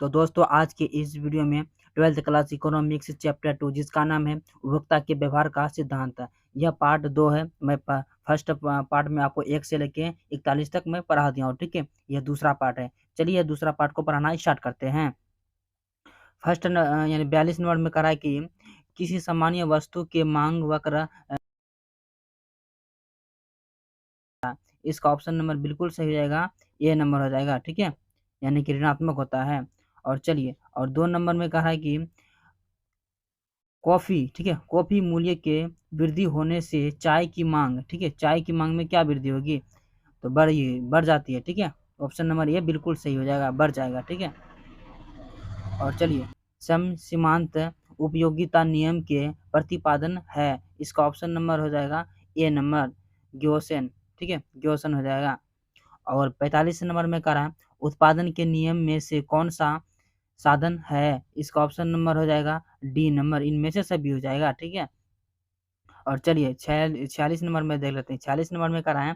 तो दोस्तों आज के इस वीडियो में 12th क्लास इकोनॉमिक्स चैप्टर 2 जिसका नाम है उपभोक्ता के व्यवहार का सिद्धांत। यह पार्ट 2 है। मैं फर्स्ट पार्ट में आपको 1 से लेके 41 तक मैं पढ़ा दिया हूँ, ठीक है। यह दूसरा पार्ट है। चलिए दूसरा पार्ट को पढ़ाना स्टार्ट करते हैं। फर्स्ट यानी 42 नंबर में कहा है कि किसी सामान्य वस्तु के मांग वक्र, इसका ऑप्शन नंबर बिल्कुल सही हो जाएगा, ए नंबर हो जाएगा, ठीक है, यानी कि ऋणात्मक होता है। और चलिए, और 2 नंबर में कहा है कि कॉफ़ी, ठीक है, कॉफ़ी मूल्य के वृद्धि होने से चाय की मांग, ठीक है, चाय की मांग में क्या वृद्धि होगी, तो बढ़ जाती है, ठीक है। ऑप्शन नंबर ए बिल्कुल सही हो जाएगा, बढ़ जाएगा, ठीक है। और चलिए, सम सीमांत उपयोगिता नियम के प्रतिपादन है, इसका ऑप्शन नंबर हो जाएगा ए नंबर, ग्योसन, ठीक है, ग्योसन हो जाएगा। और 45 नंबर में कह रहा है उत्पादन के नियम में से कौन सा साधन है, इसका ऑप्शन नंबर हो जाएगा डी नंबर, इनमें से सभी हो जाएगा, ठीक है। और चलिए 46 नंबर में देख लेते हैं। 46 नंबर में कह रहा है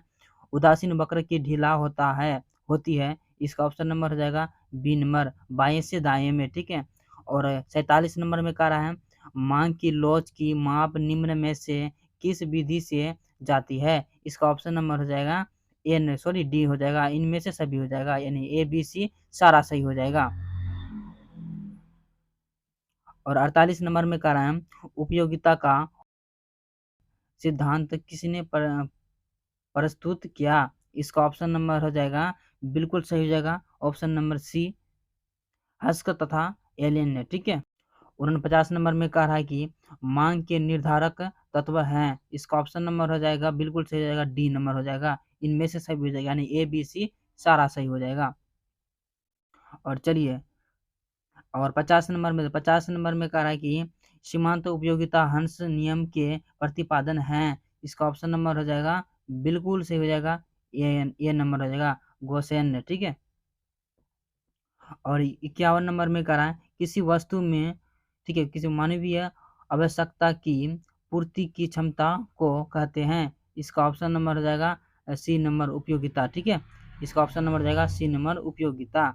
उदासीन वक्र की ढीला होती है, इसका ऑप्शन नंबर हो जाएगा बी नंबर, बाएं से दाएं में, ठीक है। और 47 नंबर में कह रहा है मांग की लोच की माप निम्न में से किस विधि से जाती है, इसका ऑप्शन नंबर हो जाएगा डी हो जाएगा, इनमें से सभी हो जाएगा, यानी ए बी सी सारा सही हो जाएगा। और 48 नंबर में कह रहा है उपयोगिता का सिद्धांत किसने प्रस्तुत किया, इसका ऑप्शन नंबर हो जाएगा बिल्कुल सही हो जाएगा, ऑप्शन नंबर सी, हस्क तथा एलियन ने, ठीक है। 49 नंबर में कह रहा है कि मांग के निर्धारक तत्व हैं, इसका ऑप्शन नंबर हो जाएगा बिल्कुल सही हो जाएगा, डी नंबर हो जाएगा, इनमें से सही हो जाएगा, यानी ए बी सी सारा सही हो जाएगा। और चलिए, और 50 नंबर में कह रहा है कि सीमांत उपयोगिता हंस नियम के प्रतिपादन हैं, इसका ऑप्शन नंबर हो जाएगा बिल्कुल सही हो जाएगा, ए नंबर हो जाएगा, गोसेन ने, ठीक है। और 51 नंबर में कह रहा है किसी वस्तु में, ठीक है, किसी मानवीय आवश्यकता की पूर्ति की क्षमता को कहते हैं, इसका ऑप्शन नंबर हो जाएगा सी नंबर, उपयोगिता, ठीक है, इसका ऑप्शन नंबर हो जाएगा सी नंबर, उपयोगिता।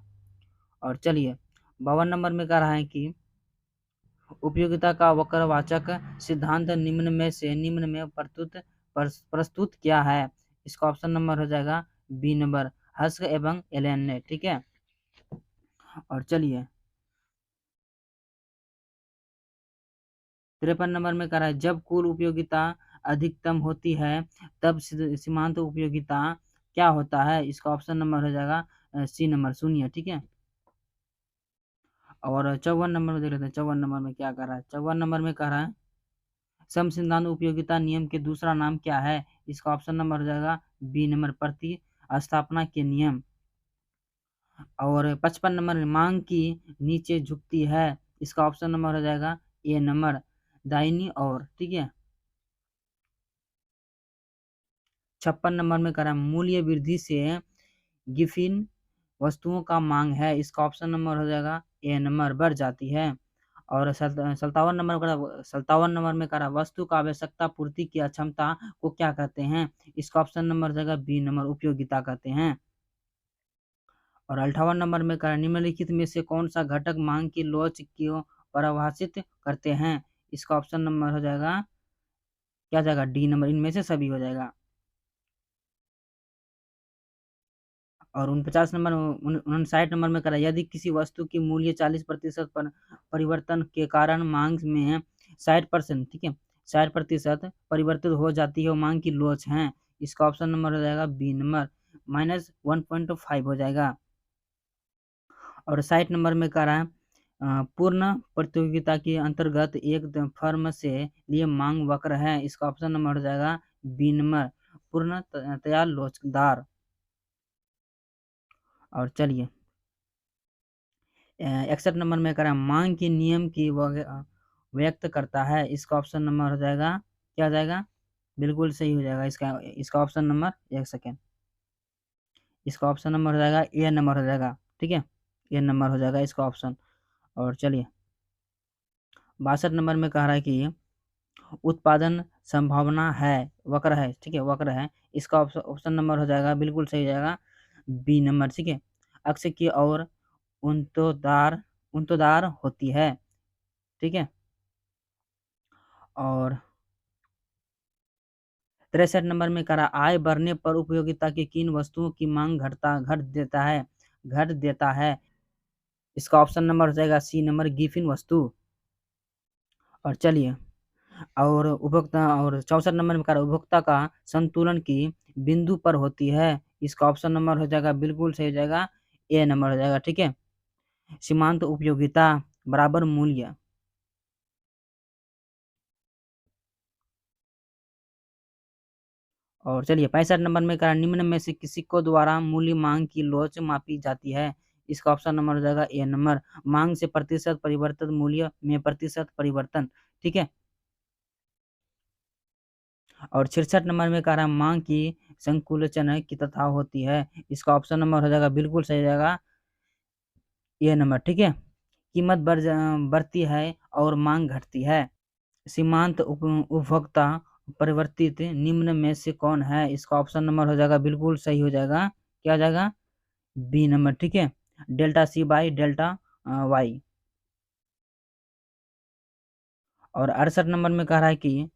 और चलिए 52 नंबर में कह रहा है कि उपयोगिता का वक्रवाचक सिद्धांत निम्न में प्रस्तुत किया है, इसका ऑप्शन नंबर हो जाएगा बी नंबर, हस्क एवं एलन ने, ठीक है। और चलिए 53 नंबर में कह रहा है जब कुल उपयोगिता अधिकतम होती है तब सीमांत उपयोगिता क्या होता है, इसका ऑप्शन नंबर हो जाएगा सी नंबर, शून्य, ठीक है। और 54 नंबर में देख लेते हैं, 54 नंबर में क्या कर रहा है। 54 नंबर में कह रहा है सम सिद्धांत उपयोगिता नियम के दूसरा नाम क्या है, इसका ऑप्शन नंबर हो जाएगा बी नंबर, प्रति स्थापना के नियम। और 55 नंबर में मांग की नीचे झुकती है, इसका ऑप्शन नंबर हो जाएगा ए नंबर, दाहिनी ओर, ठीक है। 56 नंबर में कह रहा है मूल्य वृद्धि से गिफिन वस्तुओं का मांग है, इसका ऑप्शन नंबर हो जाएगा ए नंबर, बढ़ जाती है। और 57 नंबर में कह रहा है वस्तु का आवश्यकता पूर्ति की अक्षमता को क्या कहते हैं, इसका ऑप्शन नंबर हो जाएगा बी नंबर, उपयोगिता कहते हैं। और 58 नंबर में कह रहा है निम्नलिखित में से कौन सा घटक मांग की लोच को परिभाषित करते हैं, इसका ऑप्शन नंबर हो जाएगा क्या जाएगा, डी नंबर, इनमें से सभी हो जाएगा। और 49 नंबर 59 नंबर में करा यदि किसी वस्तु की मूल्य 40% पर परिवर्तन के कारण मांग में 60%, ठीक है, 60% परिवर्तित हो जाती है, वो मांग की लोच है, इसका ऑप्शन नंबर हो जाएगा बी नंबर, -1.5 हो जाएगा। और 60 नंबर में कह रहा है पूर्ण प्रतियोगिता के अंतर्गत एक फर्म से लिए मांग वक्र है, इसका ऑप्शन नंबर हो जाएगा बी नंबर, पूर्णतया लोचदार। और चलिए 61 नंबर में कह रहा है मांग के नियम की व्यक्त करता है, इसका ऑप्शन नंबर हो जाएगा क्या हो जाएगा, बिल्कुल सही हो जाएगा, इसका ऑप्शन नंबर, एक सेकेंड, इसका ऑप्शन नंबर हो जाएगा ए नंबर हो जाएगा, ठीक है, ए नंबर हो जाएगा इसका ऑप्शन। और चलिए 62 नंबर में कह रहा है कि उत्पादन संभावना है, वक्र है, ठीक है, वक्र है, इसका ऑप्शन नंबर हो जाएगा बिल्कुल सही हो जाएगा बी नंबर, ठीक है, अक्ष की ओर उन्तोदार उन्तोदार होती है, ठीक है। और 63 नंबर में कह रहा आय बढ़ने पर उपयोगिता की किन वस्तुओं की मांग घट देता है। इसका ऑप्शन नंबर हो जाएगा सी नंबर गिफिन वस्तु। और चलिए, और उपभोक्ता और 64 नंबर में कह रहा उपभोक्ता का संतुलन की बिंदु पर होती है। इसका ऑप्शन नंबर हो जाएगा बिल्कुल सही हो जाएगा, ए नंबर हो जाएगा, ठीक है। सीमांत उपयोगिता बराबर मूल्य। और चलिए 65 नंबर में कह रहा निम्न में से किसी को द्वारा मूल्य मांग की लोच मापी जाती है। इसका ऑप्शन नंबर हो जाएगा ए नंबर मांग से प्रतिशत परिवर्तित मूल्य में प्रतिशत परिवर्तन, ठीक है। और 66 नंबर में कह रहा है मांग की संकुलचन की तथा होती है। इसका ऑप्शन नंबर हो जाएगा बिल्कुल सही हो जाएगा, ए नंबर, ठीक है। कीमत बढ़ती है और मांग घटती है। सीमांत उपभोक्ता परिवर्तित निम्न में से कौन है। इसका ऑप्शन नंबर हो जाएगा बिल्कुल सही हो जाएगा, क्या हो जाएगा, बी नंबर, ठीक है। Delta C by delta Y. और 68 नंबर में कह रहा है कि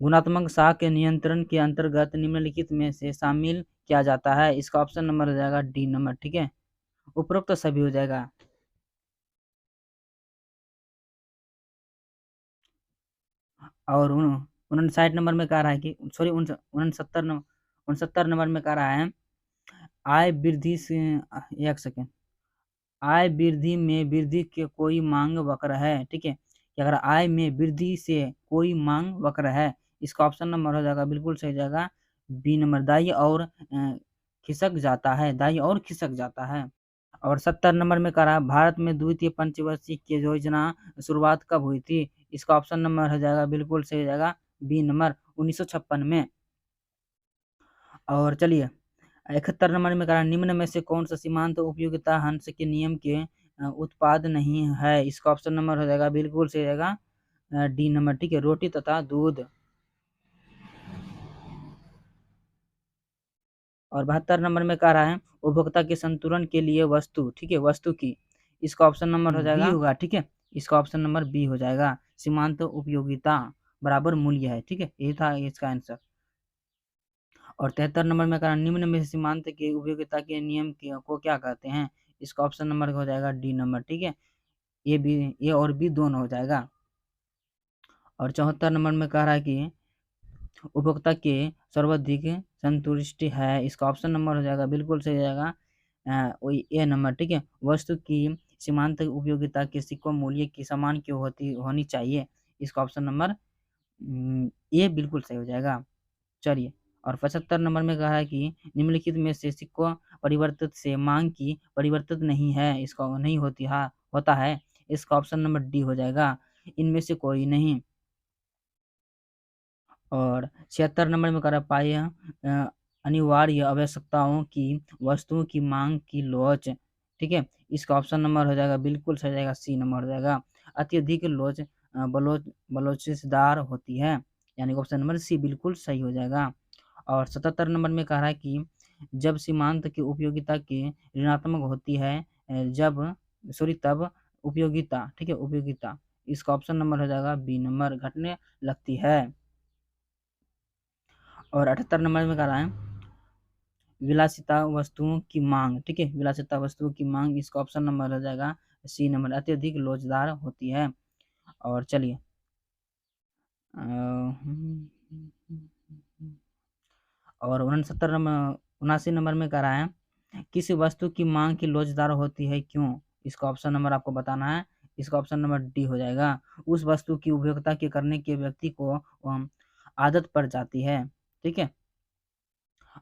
गुणात्मक साख के नियंत्रण के अंतर्गत निम्नलिखित में से शामिल किया जाता है। इसका ऑप्शन नंबर हो जाएगा डी नंबर, ठीक है। उपरोक्त तो सभी हो जाएगा। और 59 नंबर में कह रहा है कि सॉरी 69 नंबर में कह रहा है आय वृद्धि से, एक सेकेंड, आय वृद्धि में वृद्धि के कोई मांग वक्र है, ठीक है। कि अगर आय में वृद्धि से कोई मांग वक्र है। इसका ऑप्शन नंबर हो जाएगा बिल्कुल सही जाएगा, बी नंबर दाई और खिसक जाता है, दाई और खिसक जाता है। और 70 नंबर में कह रहा है भारत में द्वितीय पंचवर्षीय की योजना शुरुआत कब हुई थी। इसका ऑप्शन नंबर हो जाएगा बिल्कुल सही हो जाएगा, बी नंबर 1956 में। और चलिए 71 नंबर में कह रहा है निम्न में से कौन सा सीमांत उपयोगिता हंस के नियम के उत्पाद नहीं है। इसका ऑप्शन नंबर हो जाएगा बिल्कुल सही हो जाएगा, डी नंबर, ठीक है, रोटी तथा दूध। और 72 नंबर में कह रहा है उपभोक्ता के संतुलन के लिए वस्तु, ठीक है, वस्तु की। इसका ऑप्शन नंबर हो जाएगा बी होगा, ठीक है। इसका ऑप्शन नंबर बी हो जाएगा सीमांत उपयोगिता बराबर मूल्य है, ठीक है, यही था इसका आंसर। और 73 नंबर में कह रहा निम्न में से सीमांत के उपयोगिता के नियम को क्या कहते हैं। इसका ऑप्शन नंबर हो जाएगा डी नंबर, ठीक है। ए और बी दोनों हो जाएगा। और 74 नंबर में कह रहा है कि उपभोक्ता के सर्वाधिक संतुष्टि है। इसका ऑप्शन नंबर हो जाएगा बिल्कुल सही हो जाएगा, वही ए नंबर, ठीक है। वस्तु की सीमांत उपयोगिता के सिक्कों मूल्य की समान क्यों होनी चाहिए। इसका ऑप्शन नंबर ए बिल्कुल सही हो जाएगा। चलिए, और 75 नंबर में कहा है कि निम्नलिखित में से सिक्कों परिवर्तित से मांग की परिवर्तित नहीं है, इसका नहीं होता है। इसका ऑप्शन नंबर डी हो जाएगा, इनमें से कोई नहीं। और 76 नंबर में करा पाए अनिवार्य आवश्यकताओं की वस्तुओं की मांग की लोच, ठीक है। इसका ऑप्शन नंबर हो जाएगा बिल्कुल सही हो जाएगा, सी नंबर हो जाएगा। अत्यधिक लोच बलोचदार होती है, यानी ऑप्शन नंबर सी बिल्कुल सही हो जाएगा। और 77 नंबर में कह रहा है कि जब सीमांत की उपयोगिता की ऋणात्मक होती है, तब उपयोगिता, ठीक है, उपयोगिता। इसका ऑप्शन नंबर हो जाएगा बी नंबर घटने लगती है। और 78 नंबर में कह रहा है विलासिता वस्तुओं की मांग, ठीक है, विलासिता वस्तुओं की मांग। इसका ऑप्शन नंबर हो जाएगा सी नंबर अत्यधिक लोचदार होती है। और चलिए और 79 नंबर में कह रहा है किसी वस्तु की मांग की लोचदार होती है क्यों। इसका ऑप्शन नंबर आपको बताना है। इसका ऑप्शन नंबर डी हो जाएगा उस वस्तु की उपयोगिता के करने के व्यक्ति को आदत पड़ जाती है, ठीक है।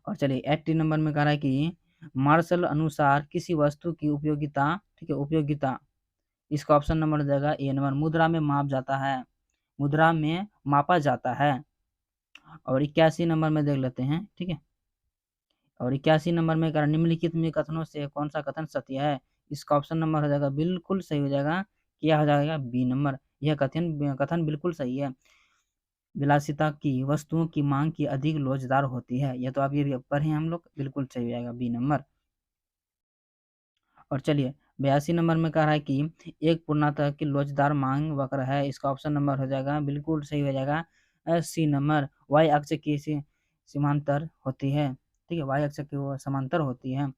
और चलिए 80 नंबर में कह रहा है कि मार्शल अनुसार किसी वस्तु की उपयोगिता, ठीक है, उपयोगिता। इसका ऑप्शन नंबर हो जाएगा ए नंबर मुद्रा में मापा जाता है। और 81 नंबर में देख लेते हैं, ठीक है। और 81 नंबर में कह निम्नलिखित में कथनों से कौन सा कथन सत्य है। इसका ऑप्शन नंबर हो जाएगा बिल्कुल सही हो जाएगा, क्या हो जाएगा, बी नंबर। यह कथन बिल्कुल सही है। विलासिता की वस्तुओं की मांग की अधिक लोचदार होती है, यह तो आप ये भी पढ़े हैं हम लोग, बिल्कुल सही हो जाएगा, बी नंबर। और चलिए 82 नंबर में कह रहा है कि एक पूर्णतः की लोचदार मांग वक्र है, इसका ऑप्शन नंबर हो जाएगा बिल्कुल सही हो जाएगा सी नंबर, वाई अक्ष की समांतर होती है, ठीक है, वाई अक्ष की वो समांतर होती है।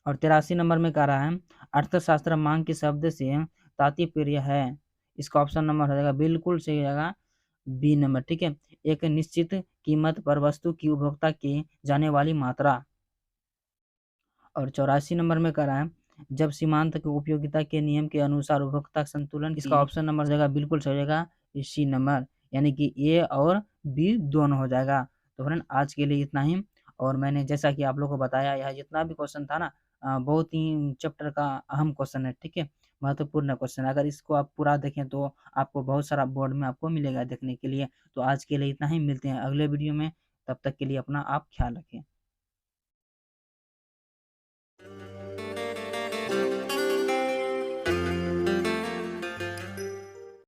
और 83 नंबर में कह रहा है अर्थशास्त्र मांग के शब्द से तात्पर्य है, इसका ऑप्शन नंबर हो जाएगा बिल्कुल सही हो जाएगा बी नंबर, ठीक है, एक निश्चित कीमत पर वस्तु की उपभोक्ता की जाने वाली मात्रा। और 84 नंबर में कह रहा है जब सीमांत की उपयोगिता के नियम के अनुसार उपभोक्ता संतुलन, इसका ऑप्शन नंबर हो जाएगा बिल्कुल सही हो जाएगा सी नंबर, यानी कि ए और बी दोनों हो जाएगा। तो फ्रेंड आज के लिए इतना ही। और मैंने जैसा कि आप लोगों को बताया यह जितना भी क्वेश्चन था ना बहुत ही चैप्टर का अहम क्वेश्चन है, ठीक है, महत्वपूर्ण क्वेश्चन है। अगर इसको आप पूरा देखें तो आपको बहुत सारा बोर्ड में आपको मिलेगा देखने के लिए। तो आज के लिए इतना ही, मिलते हैं अगले वीडियो में, तब तक के लिए अपना आप ख्याल रखें।